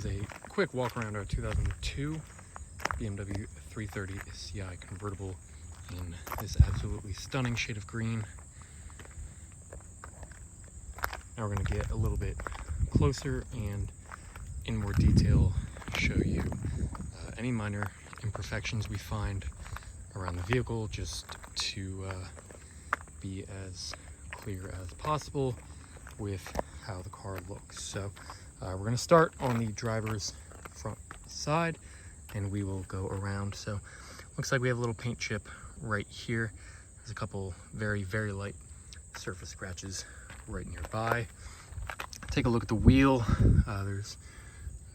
was a quick walk around our 2002 BMW 330 CI convertible in this absolutely stunning shade of green. Now we're going to get a little bit closer and in more detail show you any minor imperfections we find around the vehicle, just to be as clear as possible with how the car looks. So we're going to start on the driver's front side and we will go around. So looks like we have a little paint chip right here. There's a couple very light surface scratches right nearby. Take a look at the wheel. There's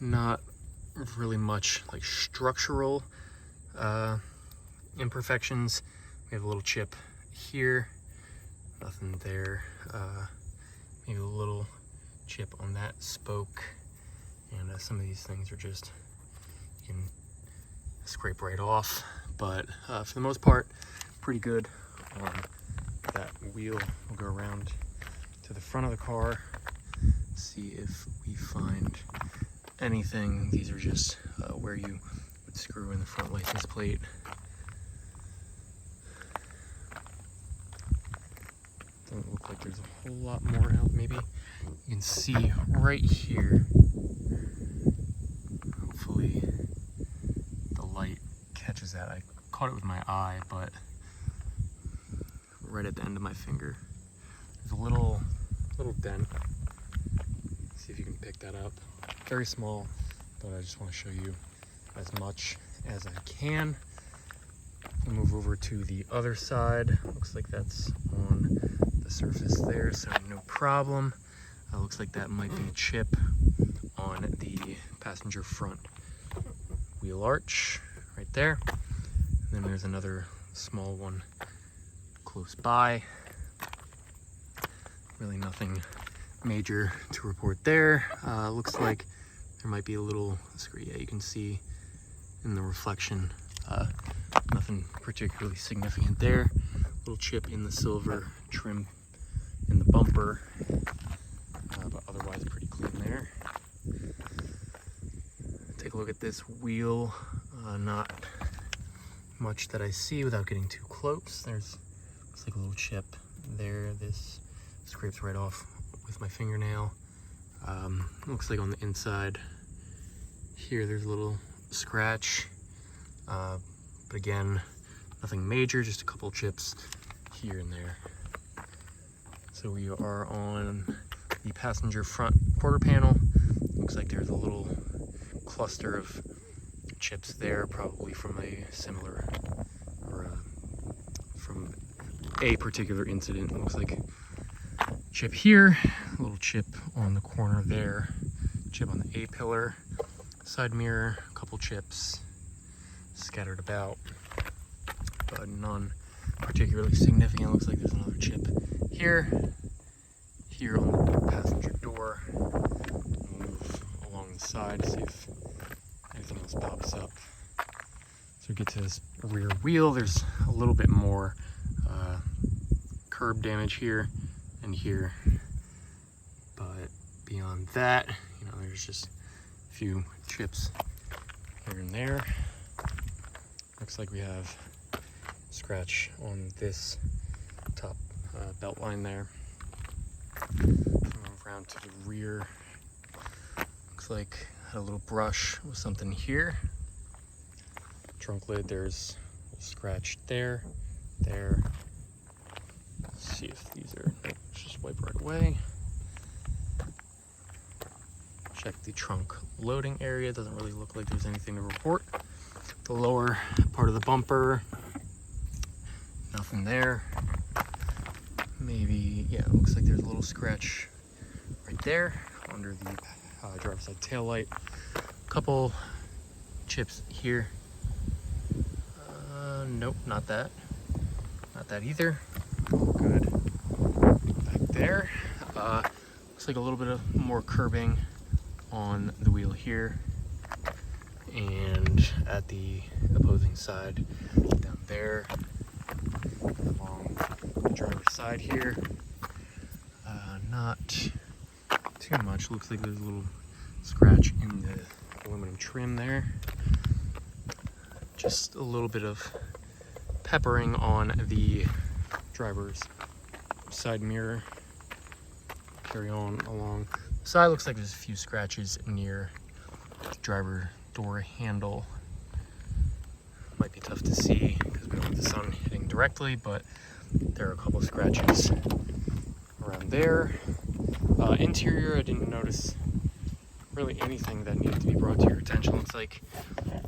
not really much like structural imperfections. We have a little chip here, nothing there. Maybe a little chip on that spoke, and some of these things are just, you can scrape right off, but for the most part, pretty good on that wheel. We'll go around to the front of the car, see if we find anything. These are just where you would screw in the front license plate. Doesn't look like there's a whole lot more out. Maybe you can see right here. Hopefully the light catches that. I caught it with my eye, but right at the end of my finger, there's a little dent. See if you can pick that up. Very small, but I just want to show you as much as I can. I'll move over to the other side. Looks like that's on the surface there, so no problem. Looks like that might be a chip on the passenger front wheel arch right there. And then there's another small one close by. Really nothing major to report there. Looks like there might be a little screw. Yeah, you can see in the reflection, nothing particularly significant there. Little chip in the silver trim in the bumper, but otherwise pretty clean there. Take a look at this wheel. Not much that I see without getting too close. There's looks like a little chip there. This scrapes right off with my fingernail. Looks like on the inside here there's a little scratch, but again, nothing major, just a couple chips here and there. So we are on the passenger front quarter panel. Looks like there's a little cluster of chips there, probably from a similar, or from a particular incident. Looks like chip here, a little chip on the corner there, chip on the A-pillar, side mirror, a couple chips scattered about, but none particularly significant. Looks like there's another chip here on the passenger door. We'll move along the side, see if anything else pops up. So we get to this rear wheel. There's a little bit more curb damage here and here, but beyond that, there's just a few chips here and there. Looks like we have a scratch on this top belt line there. Move around to the rear. Looks like had a little brush with something here. Trunk lid, there's a scratch there. Let's see if these are, let's just wipe right away. Check the trunk loading area. Doesn't really look like there's anything to report. The lower part of the bumper, nothing there. Maybe, yeah, it looks like there's a little scratch right there under the driver's side tail light. Couple chips here. Nope, not that. Not that either. Good. Back there. Looks like a little bit of more curbing on the wheel here, and at the opposing side down there along the driver's side here. Not too much. Looks like there's a little scratch in the aluminum trim there. Just a little bit of peppering on the driver's side mirror. Carry on along the side. Looks like there's a few scratches near the driver door handle. Might be tough to see because we don't have the sun hitting directly, but there are a couple of scratches around there. Interior, I didn't notice really anything that needed to be brought to your attention. Looks like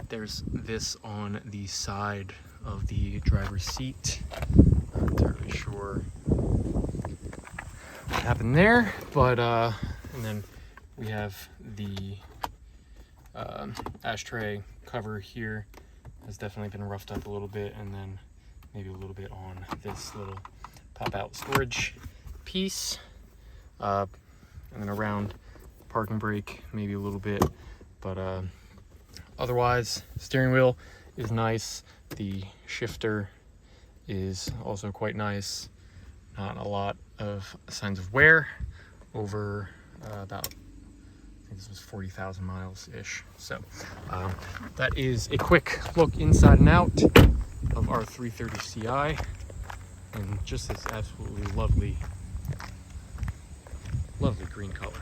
there's this on the side of the driver's seat. Not entirely sure what happened there, but and then we have the ashtray cover here. Has definitely been roughed up a little bit, and then maybe a little bit on this little pop-out storage piece, and then around the parking brake maybe a little bit, but otherwise steering wheel is nice. The shifter is also quite nice. Not a lot of signs of wear over about, I think this was 40,000 miles ish. So that is a quick look inside and out of our 330 Ci, and just this absolutely lovely green color.